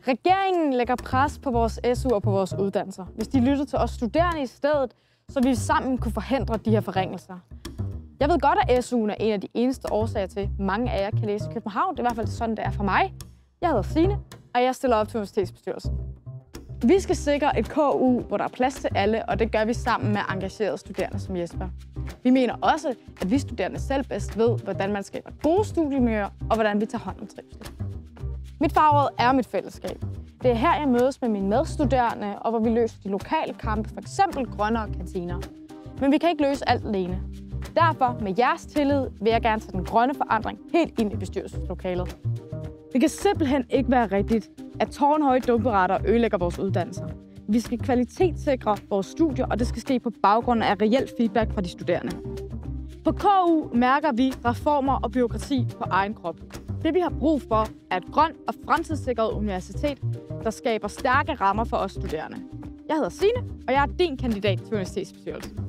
Regeringen lægger pres på vores SU og på vores uddannelser. Hvis de lytter til os studerende i stedet, så vi sammen kunne forhindre de her forringelser. Jeg ved godt, at SU'en er en af de eneste årsager til, at mange af jer kan læse i København. Det er i hvert fald sådan, det er for mig. Jeg hedder Signe, og jeg stiller op til universitetsbestyrelsen. Vi skal sikre et KU, hvor der er plads til alle, og det gør vi sammen med engagerede studerende som Jesper. Vi mener også, at vi studerende selv bedst ved, hvordan man skaber gode studiemiljøer, og hvordan vi tager hånd om trivsel. Mit fagråd er mit fællesskab. Det er her, jeg mødes med mine medstuderende, og hvor vi løser de lokale kampe, f.eks. grønnere kantiner. Men vi kan ikke løse alt alene. Derfor, med jeres tillid, vil jeg gerne tage den grønne forandring helt ind i bestyrelseslokalet. Det kan simpelthen ikke være rigtigt, at tårnhøje dumperetter ødelægger vores uddannelser. Vi skal kvalitetssikre vores studier, og det skal ske på baggrund af reel feedback fra de studerende. På KU mærker vi reformer og bureaukrati på egen krop. Det vi har brug for er et grønt og fremtidssikret universitet, der skaber stærke rammer for os studerende. Jeg hedder Signe, og jeg er din kandidat til universitetsbestyrelsen.